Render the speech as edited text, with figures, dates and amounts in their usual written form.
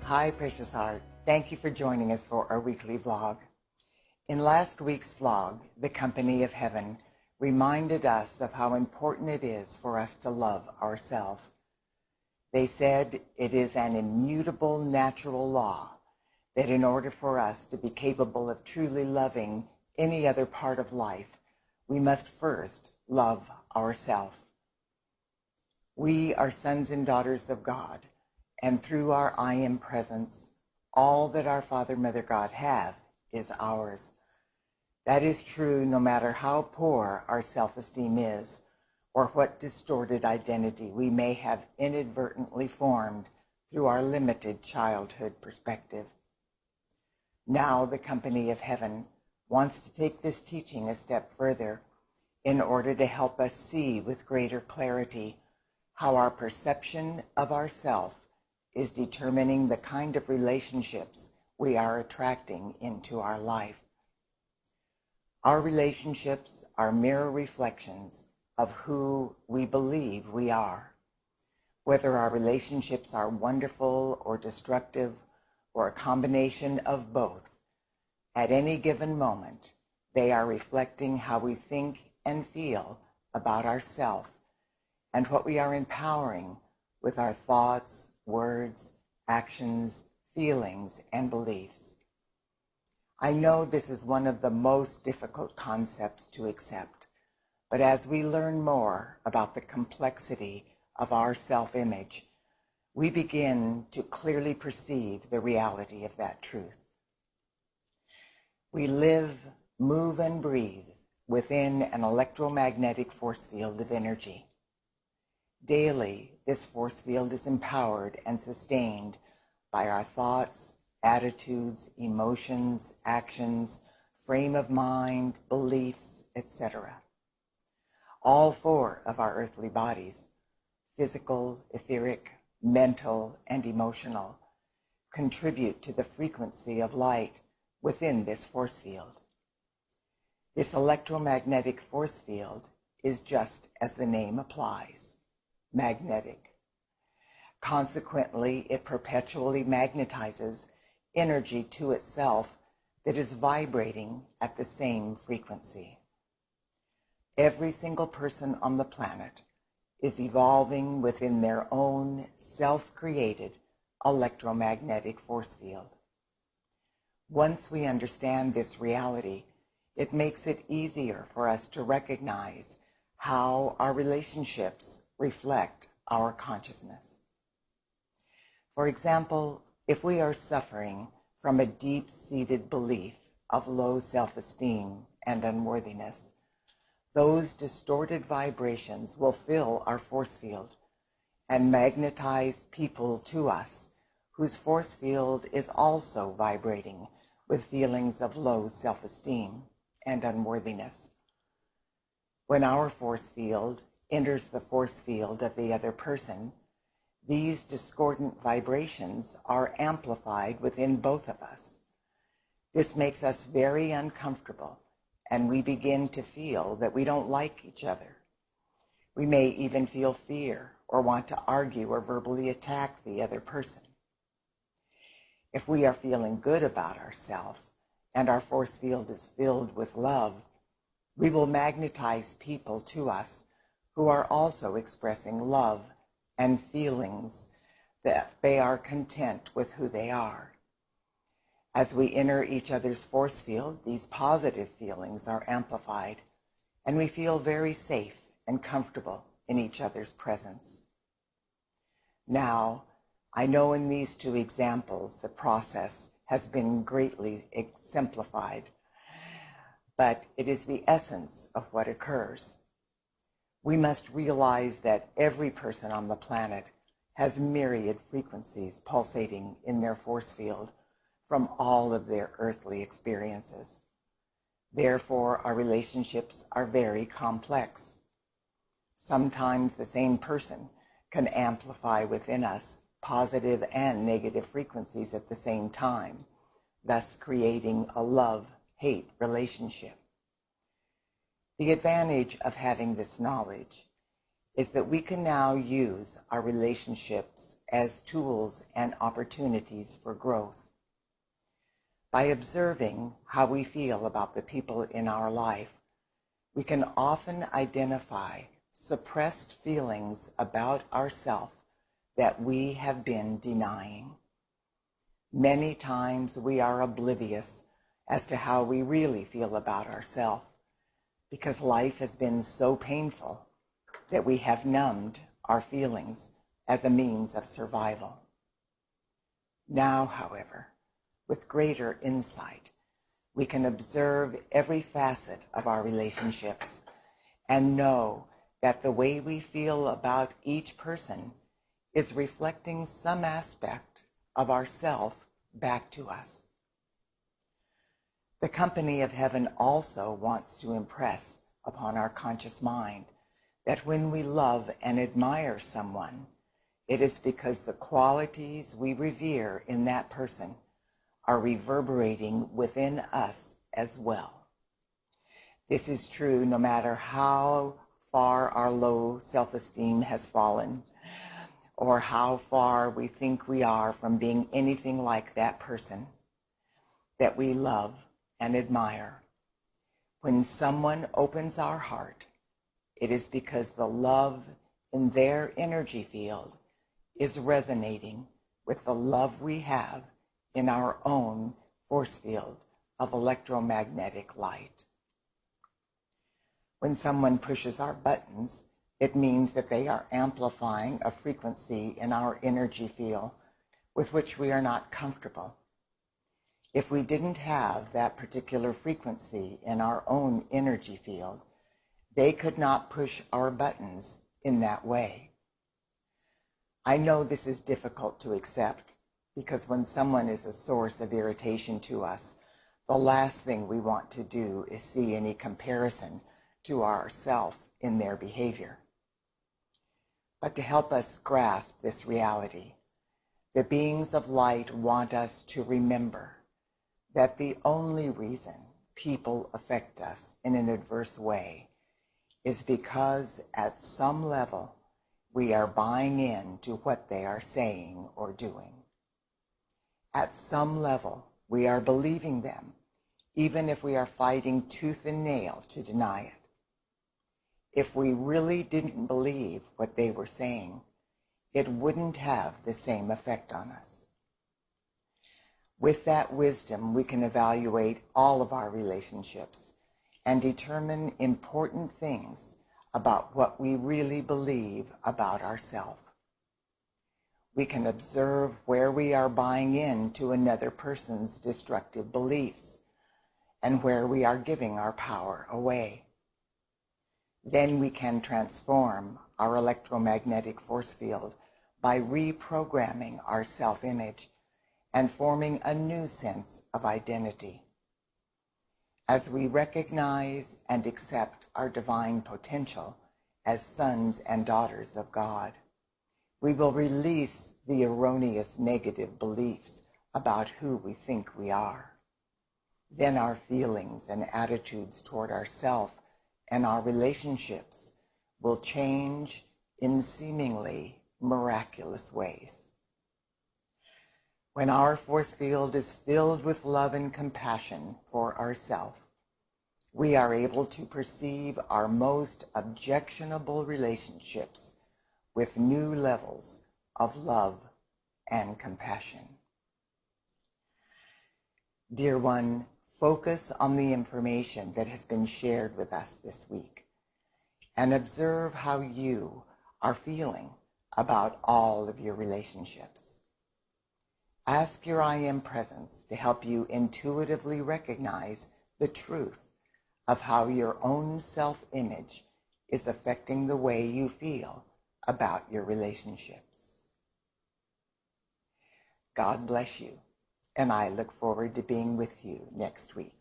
Hi, Precious Heart. Thank you for joining us for our weekly vlog. In last week's vlog, the Company of Heaven reminded us of how important it is for us to love ourselves. They said it is an immutable natural law that in order for us to be capable of truly loving any other part of life, we must first love ourselves. We are sons and daughters of God, and through our I Am presence, all that our Father, Mother, God have is ours. That is true no matter how poor our self-esteem is, or what distorted identity we may have inadvertently formed through our limited childhood perspective. Now the Company of Heaven wants to take this teaching a step further in order to help us see with greater clarity how our perception of ourself is determining the kind of relationships we are attracting into our life. Our relationships are mirror reflections of who we believe we are. Whether our relationships are wonderful or destructive, or a combination of both, at any given moment, they are reflecting how we think and feel about ourselves and what we are empowering with our thoughts, words, actions, feelings, and beliefs. I know this is one of the most difficult concepts to accept, but as we learn more about the complexity of our self-image, we begin to clearly perceive the reality of that truth. We live, move, and breathe within an electromagnetic force field of energy. Daily, this force field is empowered and sustained by our thoughts, attitudes, emotions, actions, frame of mind, beliefs, etc. All four of our earthly bodies, physical, etheric, mental, and emotional, contribute to the frequency of light within this force field. This electromagnetic force field is just as the name applies, magnetic. Consequently, it perpetually magnetizes energy to itself that is vibrating at the same frequency. Every single person on the planet is evolving within their own self-created electromagnetic force field. Once we understand this reality, it makes it easier for us to recognize how our relationships reflect our consciousness. For example, if we are suffering from a deep-seated belief of low self-esteem and unworthiness, those distorted vibrations will fill our force field and magnetize people to us whose force field is also vibrating with feelings of low self-esteem and unworthiness. When our force field enters the force field of the other person, these discordant vibrations are amplified within both of us. This makes us very uncomfortable, and we begin to feel that we don't like each other. We may even feel fear or want to argue or verbally attack the other person. If we are feeling good about ourselves and our force field is filled with love, we will magnetize people to us who are also expressing love and feelings that they are content with who they are. As we enter each other's force field, these positive feelings are amplified, and we feel very safe and comfortable in each other's presence. Now, I know in these two examples the process has been greatly exemplified, but it is the essence of what occurs. We must realize that every person on the planet has myriad frequencies pulsating in their force field from all of their earthly experiences. Therefore, our relationships are very complex. Sometimes the same person can amplify within us positive and negative frequencies at the same time, thus creating a love-hate relationship. The advantage of having this knowledge is that we can now use our relationships as tools and opportunities for growth. By observing how we feel about the people in our life, we can often identify suppressed feelings about ourselves that we have been denying. Many times we are oblivious as to how we really feel about ourselves because life has been so painful that we have numbed our feelings as a means of survival. Now, however, with greater insight, we can observe every facet of our relationships and know that the way we feel about each person is reflecting some aspect of ourself back to us. The company of heaven also wants to impress upon our conscious mind that when we love and admire someone, it is because the qualities we revere in that person are reverberating within us as well. This is true no matter how far our low self-esteem has fallen, or how far we think we are from being anything like that person that we love and admire. When someone opens our heart, it is because the love in their energy field is resonating with the love we have in our own force field of electromagnetic light. When someone pushes our buttons, it means that they are amplifying a frequency in our energy field with which we are not comfortable. If we didn't have that particular frequency in our own energy field, they could not push our buttons in that way. I know this is difficult to accept because when someone is a source of irritation to us, the last thing we want to do is see any comparison to ourselves in their behavior. But to help us grasp this reality, the beings of light want us to remember that the only reason people affect us in an adverse way is because at some level we are buying into what they are saying or doing. At some level we are believing them, even if we are fighting tooth and nail to deny it. If we really didn't believe what they were saying, it wouldn't have the same effect on us. With that wisdom, we can evaluate all of our relationships and determine important things about what we really believe about ourselves. We can observe where we are buying into another person's destructive beliefs and where we are giving our power away. Then we can transform our electromagnetic force field by reprogramming our self-image and forming a new sense of identity. As we recognize and accept our divine potential as sons and daughters of God, we will release the erroneous negative beliefs about who we think we are. Then our feelings and attitudes toward ourselves and our relationships will change in seemingly miraculous ways. When our force field is filled with love and compassion for ourselves, we are able to perceive our most objectionable relationships with new levels of love and compassion. Dear one, focus on the information that has been shared with us this week and observe how you are feeling about all of your relationships. Ask your I Am Presence to help you intuitively recognize the truth of how your own self-image is affecting the way you feel about your relationships. God bless you, and I look forward to being with you next week.